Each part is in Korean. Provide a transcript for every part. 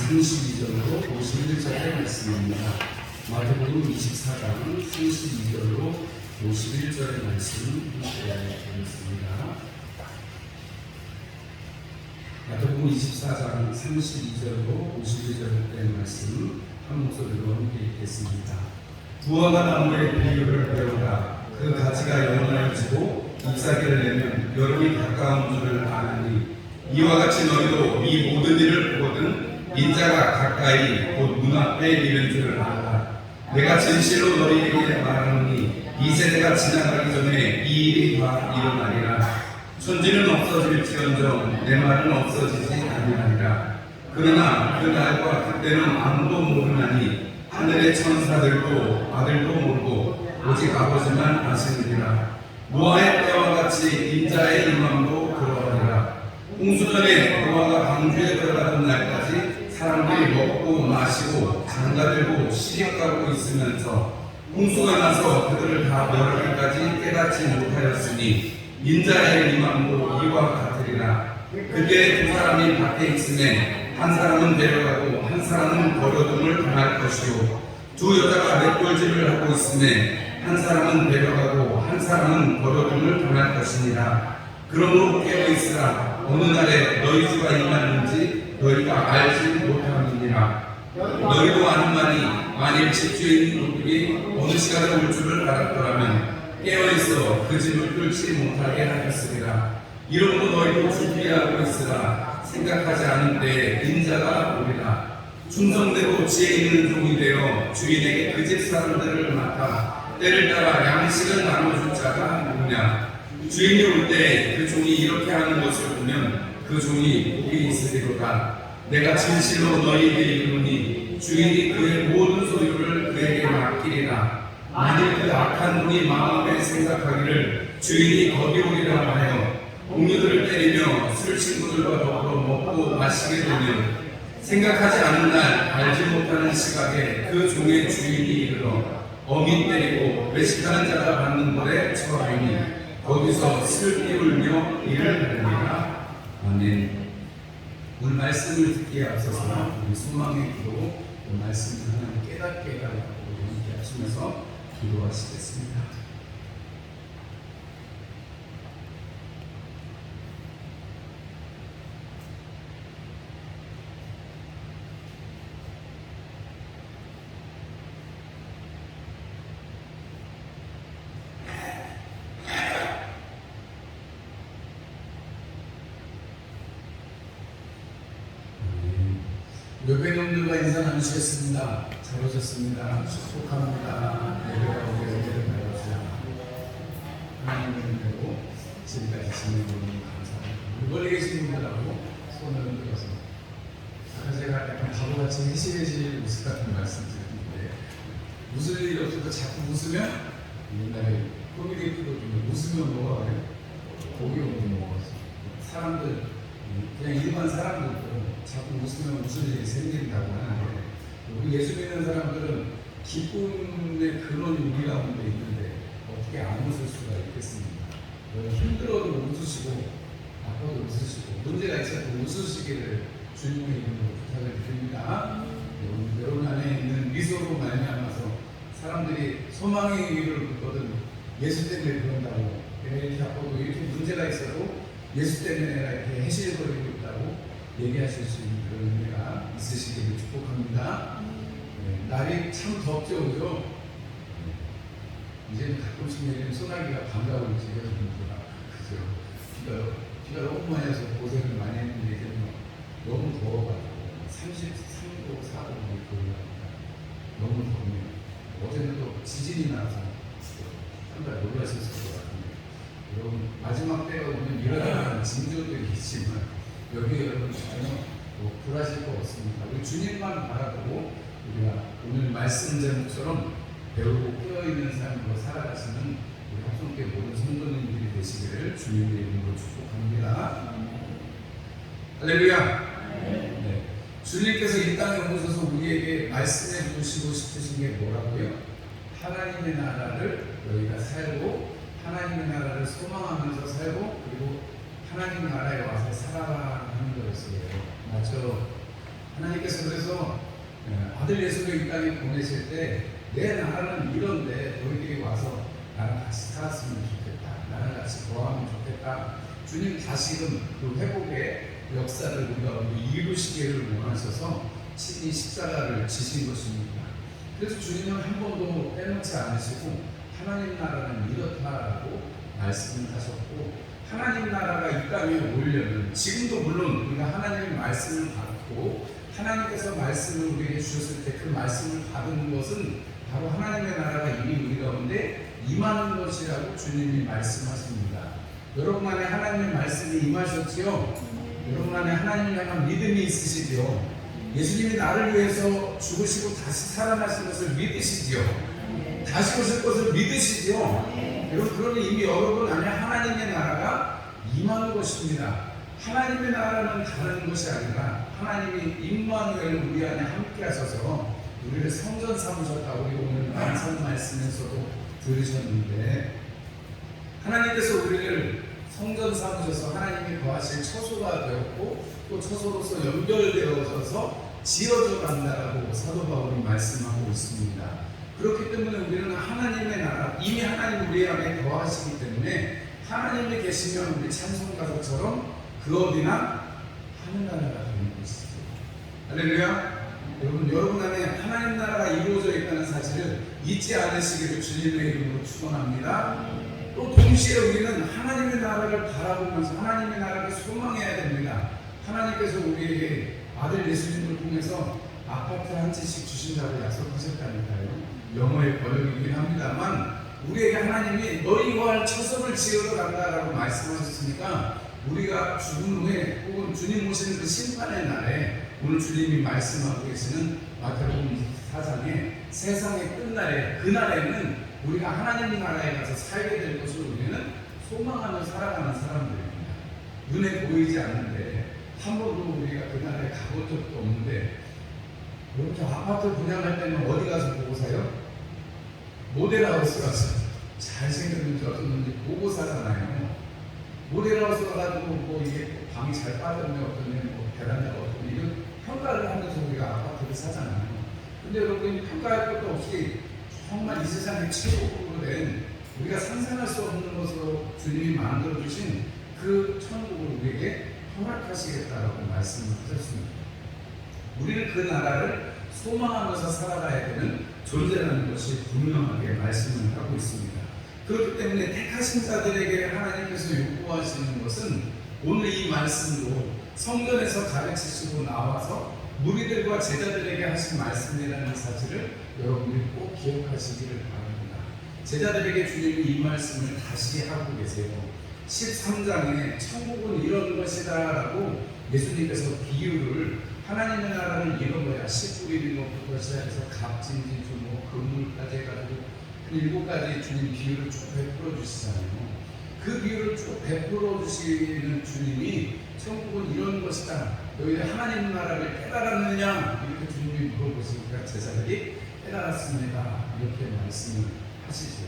32절로 51절의 말씀입니다. 마태복음 24장 32절로 51절의 말씀 보겠습니다. 마태복음 24장 32절로 51절의 말씀 한 목소리로 함께 읽겠습니다. 부화가 나무의 비유를 배우라. 그 가지가 영원하여 지고 잎사귀를 내면 여름이 가까운 줄을 아나니 이와 같이 너희도 이 모든 일을 보거든 인자가 가까이 곧 눈앞에 이른 줄을 알라. 내가 진실로 너희에게 말하노니 이 세대가 지나가기 전에 이 일이 다 일어나리라. 천지는 없어질지언정 내 말은 없어지지 아니하리라. 그러나 그 날과 그때는 아무도 모르나니 하늘의 천사들도 아들도 모르고 오직 아버지만 아시느니라. 노아의 때와 같이 인자의 임함도 그러하리라. 홍수전에 노아가 방주에 들어가던 날까지 사람들이 먹고 마시고 장가들고 시집가고 있으면서 홍수가 나서 그들을 다 멸하기까지 깨닫지 못하였으니 인자의 임함도 이와 같으리라. 그때 두 사람이 밖에 있음에 한 사람은 데려가고 한 사람은 버려둠을 당할 것이요 두 여자가 맷돌질을 하고 있음에 한 사람은 데려가고 한 사람은 버려둠을 당할 것이니라. 그러므로 깨어있으라. 어느 날에 너희 주가 임하는지 너희가 알지 못함이니라. 너희도 아는만이 만일 집주인 노들이 어느 시간에 올 줄을 알았더라면 깨어있어 그 집을 뚫지 못하게 하였으리라. 이러므로 너희도 준비하고 있으라. 생각하지 않은 때에 인자가 오리라. 충성되고 지혜 있는 종이 되어 주인에게 그 집 사람들을 맡아 때를 따라 양식을 나눠줄 자가 누구냐. 주인이 올 때 그 종이 이렇게 하는 것을 보면 그 종이 복이 있으리로다. 내가 진실로 너희에게 이르노니 주인이 그의 모든 소유를 그에게 맡기리라. 만일 그 악한 종이 마음에 생각하기를 주인이 거기오리라 하여 공유들을 때리며 술 친구들과 더불어 먹고 마시게 되면 생각하지 않은 날 알지 못하는 시각에 그 종의 주인이 이르러 어미 때리고 외식하는 자가 받는 벌에 처하리니 거기서 슬피 울며 일을 하느니라. 아멘. 오늘 말씀을 듣기에 앞서서 우리 소망의 기도, 말씀을 하나님 깨닫게 해달라고 함께 하시면서 기도하시겠습니다. 예배님들과 인사 나누시겠습니다. 잘 오셨습니다. 축복합니다. 예배가 우리 은혜를 받으시라. 하나님을 뵈고 지금까지 진행해주니 감사합니다. 멀리 계신 분들하고 손을 흔들어서 아까 제가 약간 바보같이 해시해시 웃을 같은 말씀 드렸는데 웃을 일이 없어도 자꾸 웃으면 옛날에 코미디 프로중에 웃으면 뭐가 그래? 고기 오면 먹어서 사람들 그냥 일반 사람들도 자꾸 웃으면 웃을 일이 생긴다고 하는데 우리 예수 믿는 사람들은 기쁨의 근원이 우리 가운데 있는데 어떻게 안 웃을 수가 있겠습니까? 힘들어도 웃으시고 아파도 웃으시고 문제가 있어도 웃으시기를 주님의 이름으로 부탁을 드립니다. 여러분 안에 있는 미소로 말미암아서 사람들이 소망의 위를 긋거든 예수 때문에 그런다고 이렇게 아파도 이렇게 문제가 있어도 예수 때문에 내가 이렇게 해실거리고 있다고 얘기하실 수 있는 그런 의미가 있으시기를 축복합니다. 날이 참 덥죠, 그죠? 이제는 가끔씩 내리는 소나기가 반가운지 여러분들아, 그죠? 비가 너무 많이 와서 고생을 많이 했는데 이제는 너무 더워가지고 33도, 4도 올라갑니다. 너무 덥네요. 어제는 또 지진이 나서 상당히 놀라셨을 것 같은데 여러분 마지막 때가 오면 일어나는 징조들이 있지만 여기 여러분 전혀 불하실 거 없습니다. 우리 주님만 바라보고 우리가 오늘 말씀 제목처럼 배우고 깨어있는 삶으로 살아가시는 우리 합성교회 모든 성도님들이 되시기를 주님의 이름으로 축복합니다. 할렐루야. 네. 주님께서 이 땅에 오셔서 우리에게 말씀해 주시고 싶으신 게 뭐라고요? 하나님의 나라를 너희가 살고 하나님의 나라를 소망하면서 살고 그리고 하나님 나라에 와서 살아가는 거였어요. 맞죠? 하나님께서 그래서 아들 예수를 이 땅에 보내실 때 내 나라는 이런데 너희들이 와서 나랑 같이 살았으면 좋겠다, 나랑 같이 거하면 좋겠다. 주님 다시금 그 회복의 역사를 우리가 이루시기를 원하셔서 친히 십자가를 지신 것입니다. 그래서 주님은 한 번도 빼놓지 않으시고 하나님 나라는 이렇다라고 말씀을 하셨고, 하나님 나라가 이 땅에 오려면 지금도 물론 우리가 하나님의 말씀을 받고 하나님께서 말씀을 우리에게 주셨을 때 그 말씀을 받은 것은 바로 하나님의 나라가 이미 우리 가운데 임하는 것이라고 주님이 말씀하십니다. 여러분 안에 하나님의 말씀이 임하셨지요? 여러분 안에 하나님을 향한 믿음이 있으시지요? 예수님이 나를 위해서 죽으시고 다시 살아나신 것을 믿으시지요? 다시 오실 것을 믿으시지요? 여러분, 그러면 이미 여러분 안에 하나님의 나라가 임하는 것입니다. 하나님의 나라는 다른 것이 아니라 하나님이 임마누엘 우리 안에 함께 하셔서 우리를 성전 삼으셨다고 우리 오늘 말씀 말씀에서도 들으셨는데, 하나님께서 우리를 성전 삼으셔서 하나님이 거하실 처소가 되었고 또 처소로서 연결되어져서 지어져 간다라고 사도 바울이 말씀하고 있습니다. 그렇기 때문에 우리는 하나님의 나라, 이미 하나님 우리 안에 거하시기 때문에 하나님이 계시면 우리 찬송가서처럼 그 어디나 하늘나라가 되는 것이죠. 할렐루야. 여러분 안에 하나님 나라가 이루어져 있다는 사실을 잊지 않으시기를 주님의 이름으로 축원합니다. 또 동시에 우리는 하나님의 나라를 바라보면서 하나님의 나라를 소망해야 됩니다. 하나님께서 우리에게 아들 예수님을 통해서 아파트 한 채씩 주신다고 약속하셨다니까요. 영어의 번역이긴 합니다만 우리에게 하나님이 너희 거할 처소를 지으러 간다라고 말씀하셨으니까 우리가 죽은 후에 혹은 주님 오시는 그 심판의 날에 오늘 주님이 말씀하고 계시는 마태복음 4장에 세상의 끝날에, 그날에는 우리가 하나님 나라에 가서 살게 될 것을 우리는 소망하며 살아가는 사람들입니다. 눈에 보이지 않는데 한 번도 우리가 그날에 가본 적도 없는데, 이렇게 아파트 분양할 때는 어디 가서 보고 사요? 모델하우스 가서 잘생겼는지 어떤지 보고 사잖아요. 모델하우스 가가지고 뭐 이게 방이 잘 빠졌네, 어떠네, 뭐 베란다가 어떠네, 이런 평가를 하면서 우리가 아파트를 사잖아요. 근데 여러분, 평가할 것도 없이 정말 이 세상에 최고급으로 된 우리가 상상할 수 없는 것으로 주님이 만들어주신 그 천국을 우리에게 허락하시겠다라고 말씀을 하셨습니다. 우리는 그 나라를 소망하면서 살아가야 되는 존재라는 것이 분명하게 말씀을 하고 있습니다. 그렇기 때문에 택하신 자들에게 하나님께서 요구하시는 것은 오늘 이 말씀도 성전에서 가르치시고 나와서 무리들과 제자들에게 하신 말씀이라는 사실을 여러분들이 꼭 기억하시기를 바랍니다. 제자들에게 주님이 이 말씀을 다시 하고 계세요. 13장에 천국은 이런 것이다 라고 예수님께서 비유를, 하나님의 나라를 잃어버려야 씨 뿌리는 것부터 시작해서 갑진지 주모 금물까지 해가지고 7가지 주님 비유를 쭉 베풀어 주시잖아요. 그 비유를 쭉 베풀어 주시는 주님이 천국은 이런 것이다, 너희들 하나님 나라를 깨달았느냐 이렇게 주님이 물어보시니까 제자들이 깨달았습니다 이렇게 말씀을 하시죠.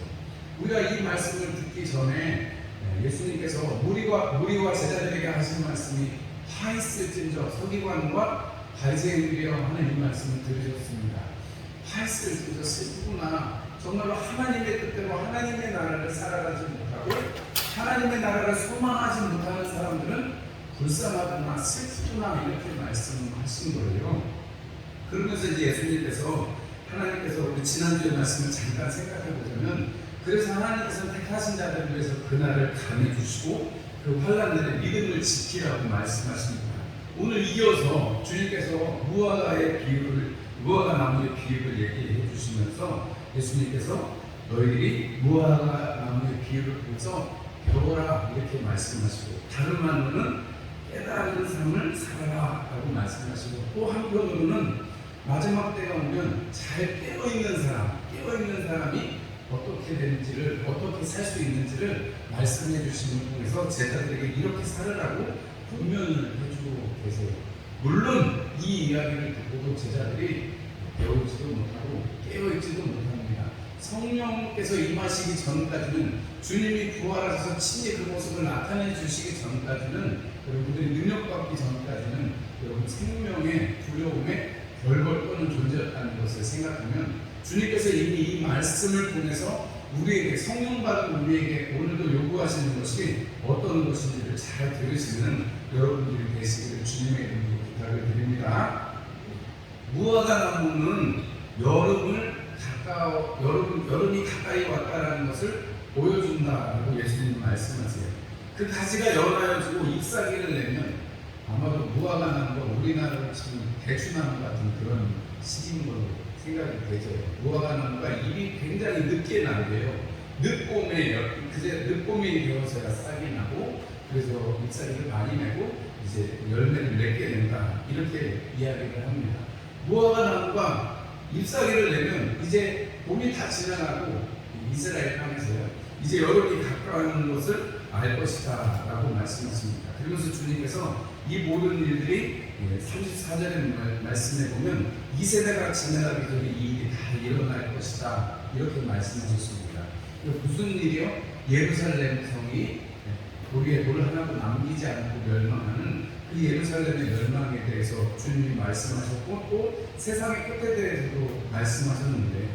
우리가 이 말씀을 듣기 전에 예수님께서 무리와 제자들에게 하신 말씀이 화 있을진저 서기관과 바리새인들이여 하는 이 말씀을 들으셨습니다. 화 있을진저 슬프구나. 정말로 하나님의 뜻대로 하나님의 나라를 살아가지 못하고 하나님의 나라를 소망하지 못하는 사람들은 불쌍하구나, 슬프구나 이렇게 말씀하신 거예요. 그러면서 이제 예수님께서, 하나님께서 우리 지난주의 말씀을 잠깐 생각해 보자면, 그래서 하나님께서 택하신 자들을 위해서 그날을 감해주시고 그 환난날의 믿음을 지키라고 말씀하십니다. 오늘 이어서 주님께서 무화과 나무의 비유를 얘기해 주시면서 예수님께서 너희들이 무화과 나무의 비유를 보면서 배워라 이렇게 말씀하시고, 다른 말로는 깨달은 삶을 살아라 라고 말씀하시고, 또 한편으로는 마지막 때가 오면 잘 깨어있는 사람이 어떻게 되는지를, 어떻게 살 수 있는지를 말씀해 주시는 통해서 제자들에게 이렇게 살으라고 권면을 해주고 계세요. 물론 이 이야기를 듣고도 제자들이 배우지도 못하고 깨어있지도 못합니다. 성령께서 임하시기 전까지는, 주님이 부활하셔서 친히 그 모습을 나타내 주시기 전까지는 여러분들이 능력받기 전까지는 여러분 생명의 두려움에 벌벌 떠는 존재였다는 것을 생각하면 주님께서 이미 이 말씀을 통해서 우리에게 성령 받은 우리에게 오늘도 요구하시는 것이 어떤 것인지를 잘 들으시는 여러분들이 되시기를 주님의 이름으로 부탁을 드립니다. 무화과 나무는 여름이 가까이 왔다라는 것을 보여준다라고 예수님이 말씀하세요. 그 가지가 연하여지고 잎사귀를 내면 아마도 무화과 나무가 우리나라로 치면 대추나무 같은 그런 시기인 걸로 생각이 되죠. 무화과 나무가 잎이 굉장히 늦게 나는데요. 늦봄이 되어서야 싹이 나고 그래서 잎사귀를 많이 내고 이제 열매를 맺게 된다 이렇게 이야기를 합니다. 무화과 나무가 잎사귀를 내면 이제 봄이 다 지나가고 이스라엘 땅에서요 이제 여름이 가까운 것을 알 것이다 라고 말씀하십니다. 그러면서 주님께서 이 모든 일들이 34절의 말씀에 보면 이 세대가 지나가기 전에 이 일이 다 일어날 것이다 이렇게 말씀하셨습니다. 무슨 일이요? 예루살렘 성이 우리의 돌 하나도 남기지 않고 멸망하는 그 예루살렘의 멸망에 대해서 주님이 말씀하셨고 또 세상의 끝에 대해서도 말씀하셨는데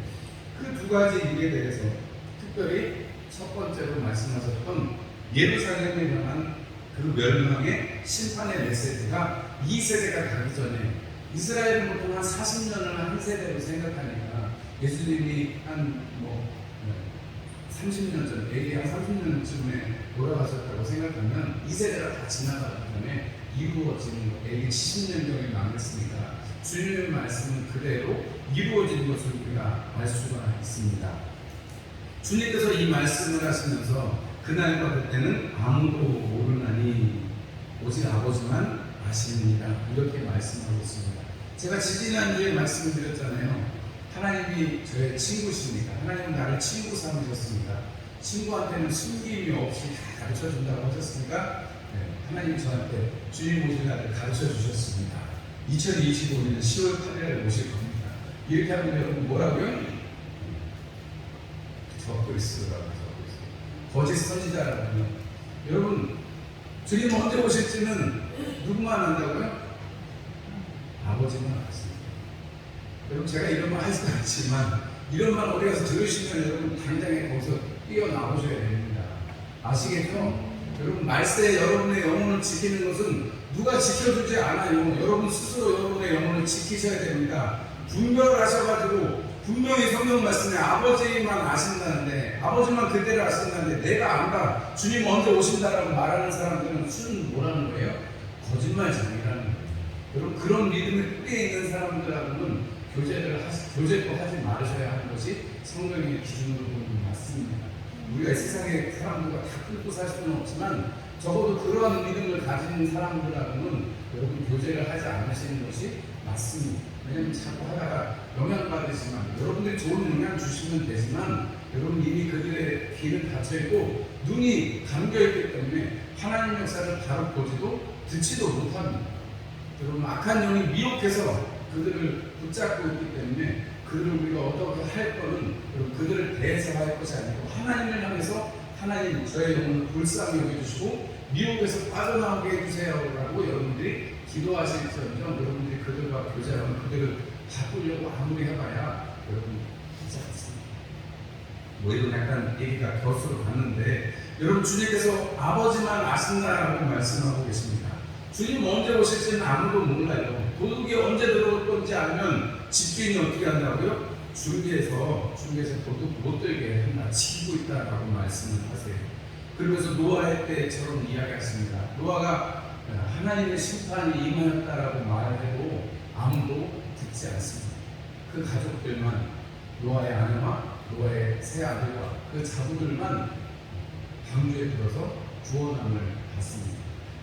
그 두 가지 일에 대해서 특별히 첫 번째로 말씀하셨던 예루살렘에 관한 그 멸망의 심판의 메시지가 이 세대가 가기 전에 이스라엘은 보통 한 40년을 한 세대로 생각하니까 예수님이 한 30년 전, 에게 한 30년쯤에 돌아가셨다고 생각하면 이 세대가 다 지나가기 전에 이루어진 에게 70년경에 남았으니까 주님의 말씀은 그대로 이루어진 것을 우리가 알 수가 있습니다. 주님께서 이 말씀을 하시면서 그날과 그때는 아무도 모르나니 오직 아버지만 아시느니라 이렇게 말씀하고 있습니다. 제가 지지난주에 말씀드렸잖아요. 하나님이 저의 친구십니다. 하나님은 나를 친구 삼으셨습니다. 친구한테는 숨김이 없이 다 가르쳐준다고 하셨으니까 하나님 저한테 주님 오실 날을 가르쳐 주셨습니다. 2025년 10월 8일에 오실 겁니다. 이렇게 하면 여러분 뭐라고요? 적그리스도라고 거짓 선지자라고요. 여러분 주님 언제 오실지는 누구만 안다고요? 아버지만 아십니다. 여러분 제가 이런 말 할 수 없지만 이런 말 어디 가서 들으시면 여러분 당장에 거기서 뛰어나오셔야 됩니다. 아시겠죠? 여러분 말세 여러분의 영혼을 지키는 것은 누가 지켜주지 않아요. 여러분 스스로 여러분의 영혼을 지키셔야 됩니다. 분별하셔가지고 분명히 성경 말씀에 아버지만 아신다는데 아버지만 그때를 아신다는데 내가 안다 주님 언제 오신다라고 말하는 사람들은 순 뭐라는 거예요? 거짓말쟁이라는 거예요. 여러분 그런 믿음의 뿌리에 있는 사람들하고는 교제도 하지 말으셔야 하는 것이 성경의 기준으로 보면 맞습니다. 우리가 이 세상의 사람들과 다 끌고 살 수는 없지만 적어도 그러한 믿음을 가진 사람들하고는 여러분 교제를 하지 않으시는 것이 맞습니다. 왜냐하면 자꾸 하다가 영향받으시면 여러분들이 좋은 영향 주시면 되지만 여러분 이미 그들의 귀는 닫혀있고 눈이 감겨있기 때문에 하나님 역사를 바로 보지도 듣지도 못합니다. 여러분 악한 영이 미혹해서 그들을 붙잡고 있기 때문에 그들을 우리가 어떻게 할 거는 그들을 대해서할 것이 아니고 하나님을 향해서 하나님 저의 영혼을 불쌍히 여겨주시고 미혹에서 빠져나오게 해주세요라고 여러분들이 기도하실지언정 여러분들이 그들과 교제하면 그들을 바꾸려고 아무리 해봐야 여러분 하지 않습니다. 뭐 이런 약간 얘기가 곁으로 갔는데 여러분 주님께서 아버지만 아신다라고 말씀하고 계십니다. 주님 언제 오실지는 아무도 몰라요. 도둑이 언제 들어올 건지 알면 집주인이 어떻게 한다고요? 준비해서 도둑 못 들게 한다, 지키고 있다라고 말씀을 하세요. 그러면서 노아의 때처럼 이야기하십니다. 노아가 하나님의 심판이 임하였다라고 말해도 아무도 듣지 않습니다. 그 가족들만 노아의 아내와 노아의 세 아들과 그 자부들만 방주에 들어서 구원함을 받습니다.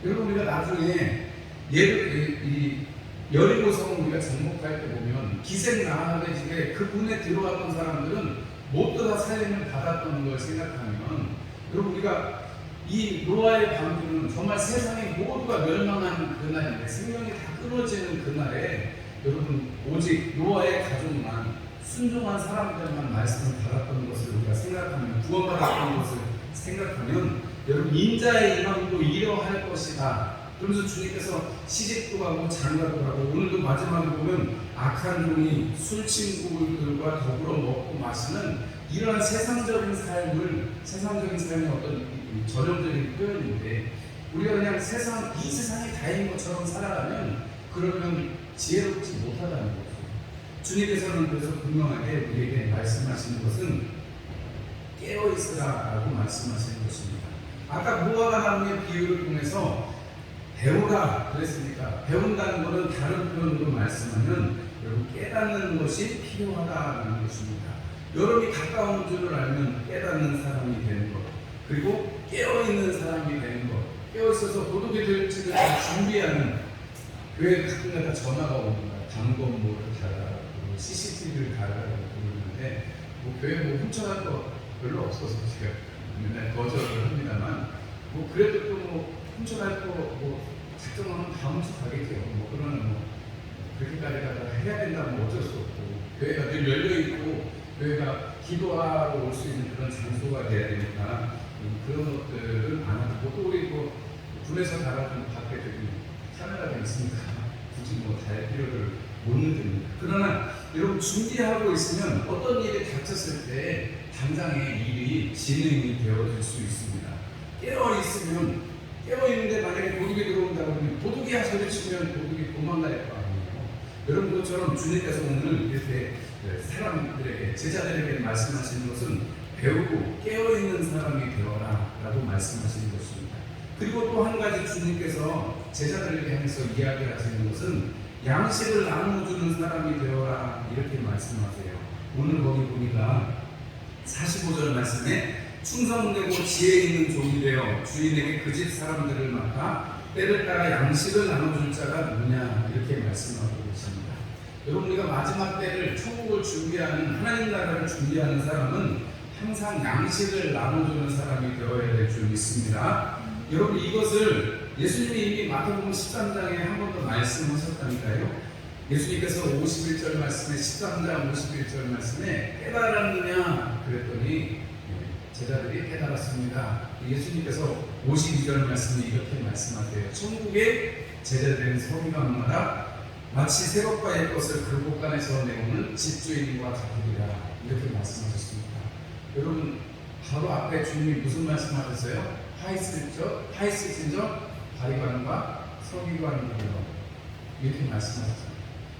여러분 우리가 나중에 여리고성을 우리가 정복할 때 보면 기생나하의 집에 그 문에 들어왔던 사람들은 모두 다 살림을 받았던 걸 생각하면 여러분 우리가 이 노아의 방주는 정말 세상의 모두가 멸망한 그날인데 생명이 다 끊어지는 그날에 여러분 오직 노아의 가족만 순종한 사람들만 말씀을 받았던 것을 우리가 생각하면 구원받았던 것을 생각하면 여러분 인자의 임함도 이러할 것이다 그러면서 주님께서 시집도 가고 장가도 가고 오늘도 마지막에 보면 악한 종이 술 친구들과 더불어 먹고 마시는 이러한 세상적인 삶의 어떤 전형적인 표현인데 우리가 그냥 이 세상이 다인 것처럼 살아가면 그러면 지혜롭지 못하다는 거죠. 주님께서는 그래서 분명하게 우리에게 말씀하시는 것은 깨어있으라라고 말씀하시는 것입니다. 아까 무화과 나무의 비유를 통해서 배우라 그랬으니까 배운다는 것은 다른 표현으로 말씀하면 여러분 깨닫는 것이 필요하다는 것입니다. 여러분이 가까운 줄을 알면 깨닫는 사람이 되는 것, 그리고 깨어있는 사람이 되는 것, 깨어있어서 도둑이 될지를 준비하는 교회 가끔가다 전화가 옵니다. 당번모를 달라고 CCTV를 달라고 부르는데 교회 훔쳐갈 거 별로 없어서 제가 맨날 거절을 합니다만 그래도 또 훔쳐갈 거 작정하면 다 훔쳐가겠죠. 그러면 그렇게까지 해야 된다면 어쩔 수 없고 교회가 늘 열려있고 교회가 기도하러 올 수 있는 그런 장소가 돼야 되니까 그런 것들은 안 하고 또 우리 군에서 달아준 밖에 저기 카메라가 있으니까 굳이 달 필요를 못 느낍니다. 그러나 여러분 준비하고 있으면 어떤 일이 닥쳤을 때 당장의 일이 진행이 되어질 수 있습니다. 깨어있는데 만약에 도둑이 들어온다고 하면 도둑이야 소리치면 도둑이 도망갈 거 아니에요. 여러분 것처럼 주님께서 오늘 이렇게 사람들에게 제자들에게 말씀하시는 것은 배우고 깨어있는 사람이 되어라 라고 말씀하시는 것입니다. 그리고 또 한 가지 주님께서 제자들에게 하면서 이야기하시는 것은 양식을 나눠주는 사람이 되어라 이렇게 말씀하세요. 오늘 거기 보니까 45절 말씀에 충성되고 지혜 있는 종이 되어 주인에게 그 집 사람들을 맡아 때를 따라 양식을 나눠줄 자가 누구냐 이렇게 말씀하고 계십니다. 여러분 우리가 마지막 때를 천국을 준비하는 하나님 나라를 준비하는 사람은 항상 양식을 나눠주는 사람이 되어야 될 줄 믿습니다. 여러분 이것을 예수님이 이미 마태복음 13장에 한 번 더 말씀하셨다니까요. 예수님께서 51절 말씀에 13장 51절 말씀에 깨달았느냐 그랬더니 제자들이 깨달았습니다. 예수님께서 52절 말씀에 이렇게 말씀하세요. 천국의 제자들은 서기관마다 마치 새것과의 것을 그 곳간에서 내오는 집주인과 같으리라 이렇게 말씀하셨습니다. 여러분 바로 앞에 주님이 무슨 말씀하셨어요? 하이스진저 바리관과 서기관이요 이렇게 말씀하셨어요.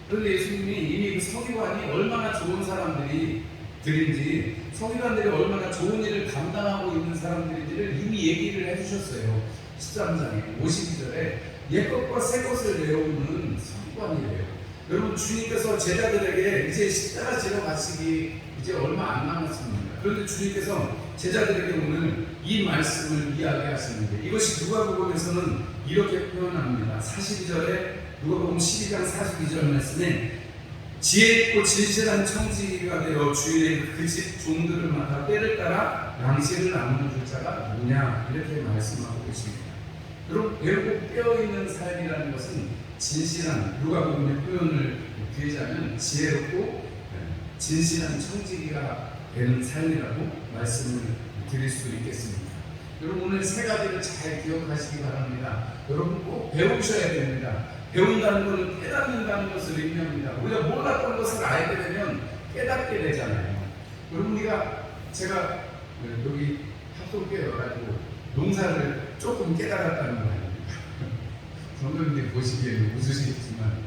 그런데 예수님이 이미 그 서기관이 얼마나 좋은 사람들인지 서기관들이 얼마나 좋은 일을 감당하고 있는 사람들인지를 이미 얘기를 해주셨어요. 13장에 52절에 옛것과 새것을 내어오는 서기관이래요. 여러분 주님께서 제자들에게 이제 십자가 지러 가시기 이제 얼마 안 남았습니다. 그런데 주님께서 제자들에게 오늘 이 말씀을 이야기하시는데 이것이 누가복음에서는 이렇게 표현합니다. 42절에 누가복음 12장 42절 말씀에 지혜 있고 진실한 청지기가 되어 주인의 그 집 종들을 맡아 때를 따라 양식을 나누는 자가 누구냐 이렇게 말씀하고 계십니다. 여러분 결국 깨어있는 삶이라는 것은 진실한 누가복음의 표현을 드리자면 지혜롭고 진실한 청지기가 되는 삶이라고 말씀을 드릴 수 있겠습니다. 여러분 오늘 세 가지를 잘 기억하시기 바랍니다. 여러분 꼭 배우셔야 됩니다. 배운다는 것은 깨닫는다는 것을 의미합니다. 우리가 몰랐던 것을 알게 되면 깨닫게 되잖아요. 여러분 제가 여기 합동교회 와가지고 농사를 조금 깨달았다는 거 아닙니까? 성도님들이 보시기에는 웃으시겠지만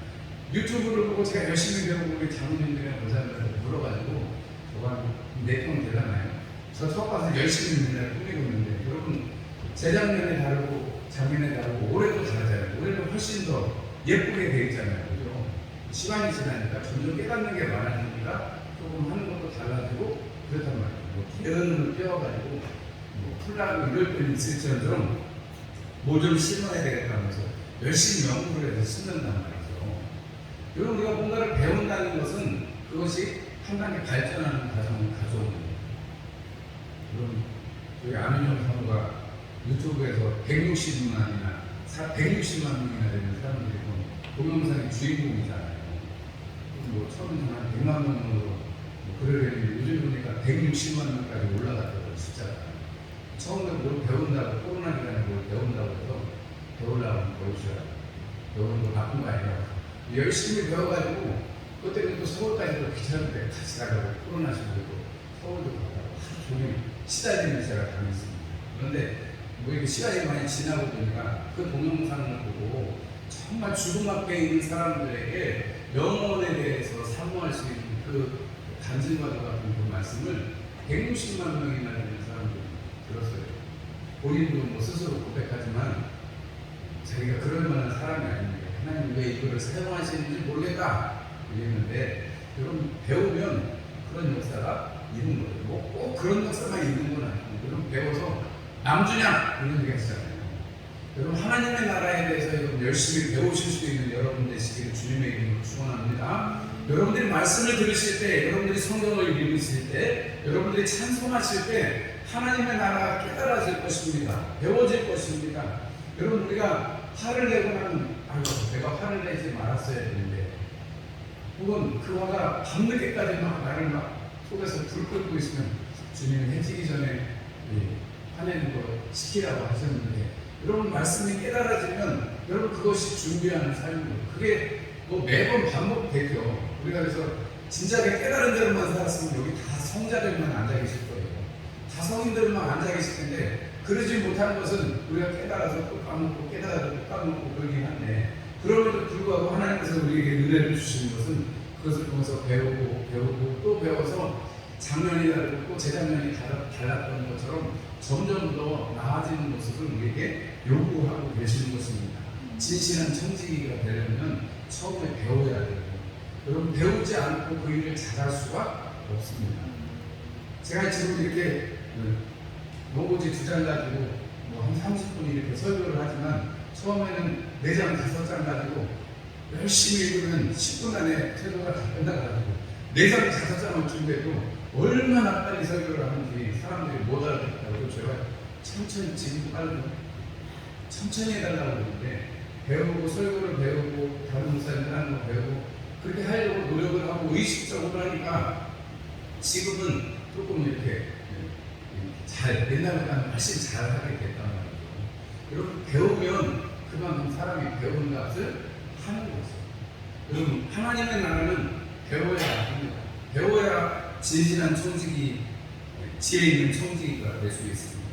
유튜브를 보고 제가 열심히 배우고 우리 장로님들이랑 여자들한테 물어가지고 저가 한 4평 되잖아요. 저 텃밭을 열심히 맨날 꾸미고 있는데 여러분 재작년에 다르고 작년에 다르고 올해도 다르잖아요. 올해는 훨씬 더 예쁘게 되어 있잖아요. 그죠? 시간이 지나니까 점점 깨닫는 게 많아지니까 조금 하는 것도 달라지고 그렇단 말이에요. 게으름을 떼어가지고 풀나고 이럴 때는 있을지언정 뭐 좀 심어야 되겠다면서 열심히 연구를 해서 심는단 말이죠. 여러분 우리가 뭔가를 배운다는 것은 그것이 한 단계 발전하는 과정을 가져옵니다. 여러분 저희 아민영 사모가 유튜브에서 160만이나 160만 명이나 되는 사람들이 동영상의 주인공이잖아요. 처음에는 한 100만 명으로 그러려니 요즘 보니까 160만 명까지 올라갔더라고요. 숫자가. 처음에 뭘 배운다고 코로나 기간에 뭘 배운다고 해서 배우려면 배우셔야 돼요. 배우는 거 나쁜 거 아니에요. 열심히 배워가지고 그것 때문에 또 서울까지도 귀찮은데 같이 가려고 코로나 시국에도 서울도 가고 하루 종일 시달리는 제가 당했습니다. 그런데 뭐 이렇게 시간이 많이 지나고 보니까 그 동영상을 보고 정말 죽음 앞에 있는 사람들에게 영혼에 대해서 사모할 수 있는 그 간증과도 같은 그 말씀을 160만 명이나 되는 사람들이 들었어요. 본인도 뭐 스스로 고백하지만 자기가 그럴 만한 사람이 아닙니다. 하나님 왜 이거를 사용하시는지 모르겠다 이랬는데, 여러분 배우면 그런 역사가 있는 거예요. 뭐 꼭 그런 역사만 있는 건 아니고, 여러분 배워서 남주냐 이런 얘기 하시잖아요. 여러분 하나님의 나라에 대해서 여러분 열심히 배우실 수 있는 여러분 되시기를 주님의 이름으로 축원합니다. 여러분들이 말씀을 들으실 때, 여러분들이 성경을 읽으실 때, 여러분들이 찬송하실 때 하나님의 나라가 깨달아질 것입니다. 배워질 것입니다. 여러분 우리가 화를 내고 나면 아이고 내가 화를 내지 말았어야 되는데, 혹은 그 화가 밤늦게까지 막 나를 막 속에서 불 끓고 있으면 주님은 해지기 전에 화내는 거 시키라고 하셨는데, 여러분 말씀이 깨달아지면 여러분 그것이 준비하는 삶이에요. 그게 뭐 매번 반복되죠. 우리가 그래서 진작에 깨달은 대로만 살았으면 여기 다 성자들만 앉아 계실 거예요. 다 성인들만 앉아 계실 텐데, 그러지 못한 것은 우리가 깨달아서 또 까먹고 깨달아서 또 까먹고 그러긴 한데, 그럼에도 불구하고 하나님께서 우리에게 은혜를 주시는 것은 그것을 통해서 배우고 또 배워서 장면이 다르고 또 재장면이 달랐던 것처럼 점점 더 나아지는 모습을 우리에게 요구하고 계시는 것입니다. 진실한 청지기가 되려면 처음에 배워야 돼요. 여러분 배우지 않고 그 일을 잘할 수가 없습니다. 제가 지금 이렇게 노고지 2장 가지고 뭐 한 30분 이렇게 설교를 하지만, 처음에는 4장 5장 가지고 열심히 읽으면 10분 안에 설교가 다 끝나가지고 4장 5장을 준비해도 얼마나 빨리 설교를 하는지 사람들이 못 알아듣겠다고 제가 천천히, 지금도 빨리 천천히 해달라고 그러는데, 배우고 설교를 배우고 다른 목사님들 하는 거 배우고 그렇게 하려고 노력을 하고 의식적으로 하니까 지금은 조금 이렇게 옛날보다는 훨씬 잘하게 됐단 말이죠. 여러분 배우면 그만큼 사람이 배운 것을 하는 거죠. 여러분 하나님의 나라는 배워야 합니다. 배워야 진실한 청지기, 지혜 있는 청지기가 될 수 있습니다.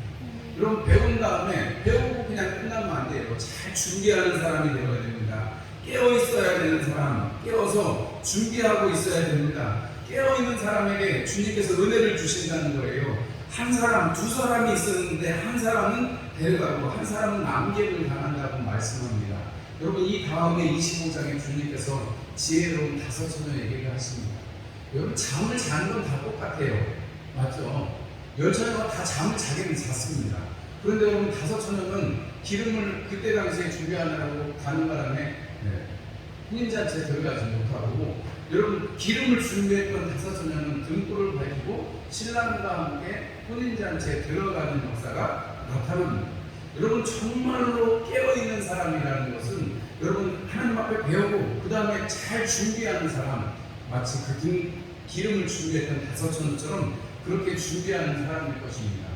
여러분 배운 다음에 배우고 그냥 끝나면 안 돼요. 잘 준비하는 사람이 되어야 됩니다. 깨어 있어야 되는 사람, 깨어서 준비하고 있어야 됩니다. 깨어 있는 사람에게 주님께서 은혜를 주신다는 거예요. 한 사람, 2사람이 있었는데 한 사람은 데려가고 한 사람은 남객을 당한다고 말씀합니다. 여러분 이 다음에 25장에 주님께서 지혜로운 5처녀 얘기를 하십니다. 여러분 잠을 자는 건 다 똑같아요. 맞죠? 10처녀가 다 잠을 자기는 잤습니다. 그런데 여러분 5처녀는 기름을 그때 당시에 준비하느라고 가는 바람에 혼인잔치에 들어가지 못하고, 여러분 기름을 준비했던 5처녀는 등불을 밝히고 신랑과 함께 혼인잔치에 들어가는 역사가 나타납니다. 여러분 정말로 깨어있는 사람이라는 것은 여러분 하나님 앞에 배우고 그 다음에 잘 준비하는 사람, 마치 그 기름을 준비했던 5처녀처럼 그렇게 준비하는 사람일 것입니다.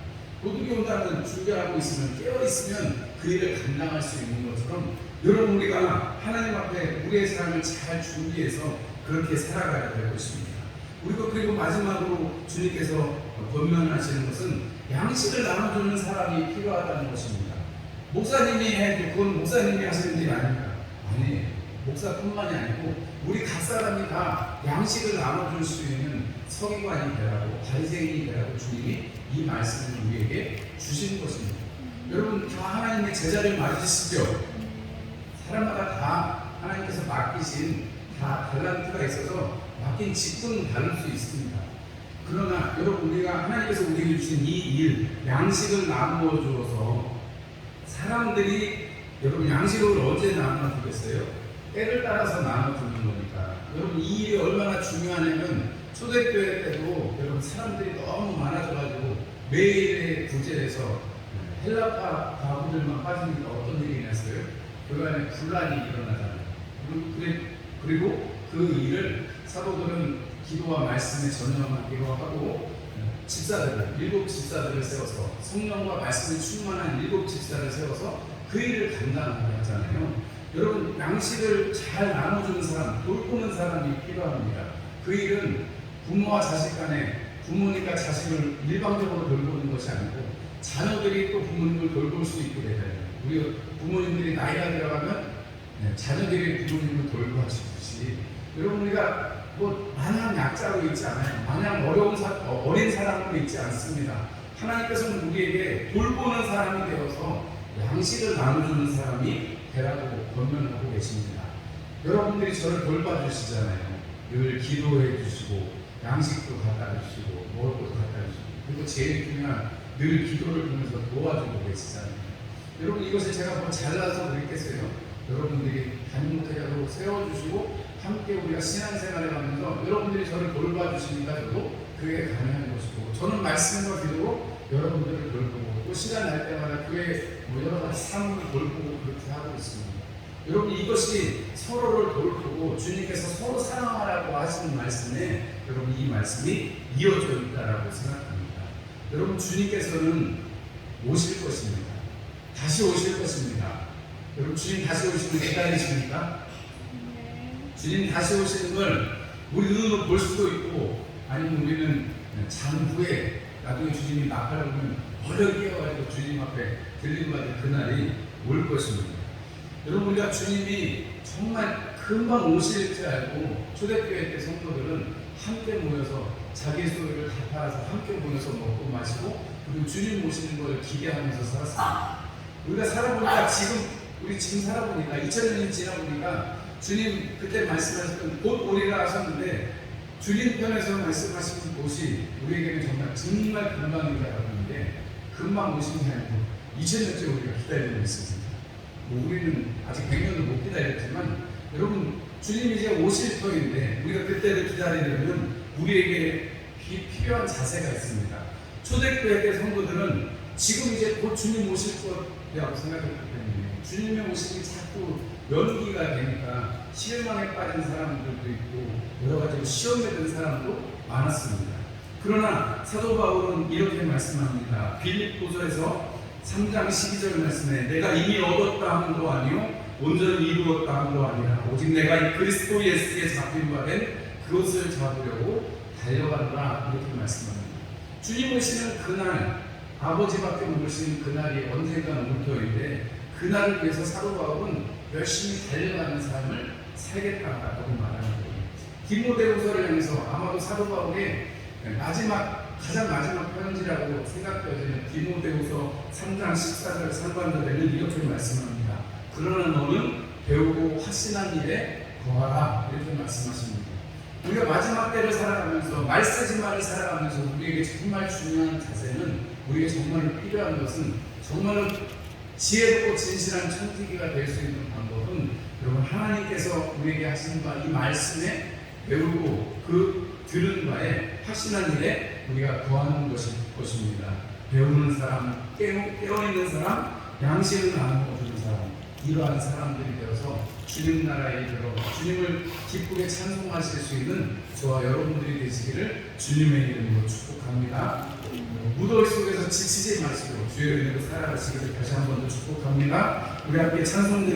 도둑이 온다면 준비하고 있으면, 깨어있으면 그 일을 감당할 수 있는 것처럼, 여러분 우리가 하나님 앞에 우리의 삶을 잘 준비해서 그렇게 살아가야 될 것입니다. 그리고 마지막으로 주님께서 권면하시는 것은 양식을 나눠주는 사람이 필요하다는 것입니다. 목사님이 해도 그건 목사님이 하시는 일이 아닙니다. 아니에요. 목사뿐만이 아니고 우리 각 사람이 다 양식을 나눠줄 수 있는 서기관이 되라고, 바리새인이 되라고 주님이 이 말씀을 우리에게 주시는 것입니다. 여러분 다 하나님의 제자를 맞으시죠? 사람마다 다 하나님께서 맡기신 다 달란트가 있어서 맡긴 직분은 다를 수 있습니다. 그러나 여러분 우리가 하나님께서 우리에게 주신 이 일, 양식을 나누어 주어서 사람들이, 여러분 양식을 언제 나누어 주겠어요? 때를 따라서 나눠주는 거니까. 여러분 이 일이 얼마나 중요하냐면, 초대교회 때도 여러분 사람들이 너무 많아져가지고 매일의 구제에서 헬라파 가구들만 빠지니까 어떤 일이 났어요? 그 안에 분란이 일어나잖아요. 그리고 그 일을 사도들은 기도와 말씀에 전념하기로 하고, 집사들을, 7 집사들을 세워서, 성령과 말씀에 충만한 7 집사를 세워서 그 일을 감당하고 있잖아요. 여러분, 양식을 잘 나눠주는 사람, 돌보는 사람이 필요합니다. 그 일은 부모와 자식 간에 부모님과 자식을 일방적으로 돌보는 것이 아니고 자녀들이 또 부모님을 돌볼 수 있게 되잖아요. 우리 부모님들이 나이가 들어가면 자녀들이 부모님을 돌봐주듯이 여러분, 우리가 뭐 마냥 약자로 있지 않아요. 마냥 어린 사람으로 있지 않습니다. 하나님께서는 우리에게 돌보는 사람이 되어서 양식을 나눠주는 사람이 되라고 권면하고 계십니다. 여러분들이 저를 돌봐주시잖아요. 늘 기도해 주시고 양식도 갖다 주시고 먹을 것도 갖다 주시고, 그리고 제일 중요한 늘 기도를 통해서 도와주고 계시잖아요. 여러분, 이것을 제가 뭐 잘나서 그랬겠어요? 여러분들이 담임 목회자로 세워주시고 함께 우리가 신앙생활을 하면서 여러분들이 저를 돌봐주시니까 저도 그게 가능한 것이고, 저는 말씀과 기도로 여러분들을 돌보고 또 시간 날 때마다 교회 뭐 여러 가지 사물을 돌보고 그렇게 하고 있습니다. 여러분, 이것이 서로를 돌보고 주님께서 서로 사랑하라고 하시는 말씀에 여러분 이 말씀이 이어져 있다라고 생각합니다. 여러분, 주님께서는 오실 것입니다. 다시 오실 것입니다. 여러분, 주님 다시 오시는 기다리십니까? 주님 다시 오시는 걸 우리 눈으로 볼 수도 있고, 아니면 우리는 장후에 나중에 주님이 나팔을 불면 얼른 뛰어가지고 주님 앞에 들림받을 그날이 올 것입니다. 여러분, 우리가 주님이 정말 금방 오실 줄 알고 초대교회 때 성도들은 함께 모여서 자기 소유를 다 팔아서 함께 모여서 먹고 마시고 그리고 주님 오시는 걸 기대하면서 살았습니다. 우리가 살아보니까 우리 지금 살아보니까 2000년이 지나보니까 주님 그때 말씀하셨던 곧 오리라 하셨는데, 주님 편에서 말씀하신 곳이 우리에게는 정말 금방이라는데, 금방 오신 게 아니고 2000년째 우리가 기다리고 있습니다. 우리는 아직 100년을 못 기다렸지만 여러분, 주님이 이제 오실 터인데 우리가 그때를 기다리려면 우리에게 필요한 자세가 있습니다. 초대교회 때 성도들은 지금 이제 곧 주님 오실 거라고 생각했기 때문에 주님의 오심이 자꾸 연기가 되니까 실망에 빠진 사람들도 있고 여러 가지로 시험에 든 사람도 많았습니다. 그러나 사도 바울은 이렇게 말씀합니다. 빌립보서에서 3장 12절 말씀에 내가 이미 얻었다 함도 아니요 온전히 이루었다 함도 아니라 오직 내가 이 그리스도 예수에 잡힌 바 된 그것을 잡으려고 달려가노라, 이렇게 말씀합니다. 주님 오시는 그날, 아버지밖에 모르시는 그날이 언젠가는 올 터인데 그날을 위해서 사도 바울은 열심히 달려가는 삶을 살겠다고 말하는 거예요. 디모데후서를 향해서 아마도 사도 바울의 가장 마지막 편지라고 생각되어지는 디모데후서 3장 14절 상반절에는 이렇게 말씀합니다. 그러나 너는 배우고 확신한 일에 거하라, 이렇게 말씀하십니다. 우리가 마지막 때를 살아가면서 말세지만을 살아가면서 우리에게 정말 중요한 자세는, 우리에게 정말 필요한 것은, 정말로 지혜롭고 진실한 청지기가 될 수 있는 방법은 여러분 하나님께서 우리에게 하신 바 이 말씀에 배우고 그 들은 바에 확신한 일에 우리가 거하는 것입니다. 배우는 사람, 깨어있는 사람, 양식을 나누어 주는 사람, 이러한 사람들이 되어서 주님 나라의 일로 주님을 기쁘게 찬송하실 수 있는 저와 여러분들이 되시기를 주님의 이름으로 축복합니다. 무더위 속에서 지치지 마시고 주의 이름으로 살아가시기를 다시 한 번 더 축복합니다. 우리 함께 찬송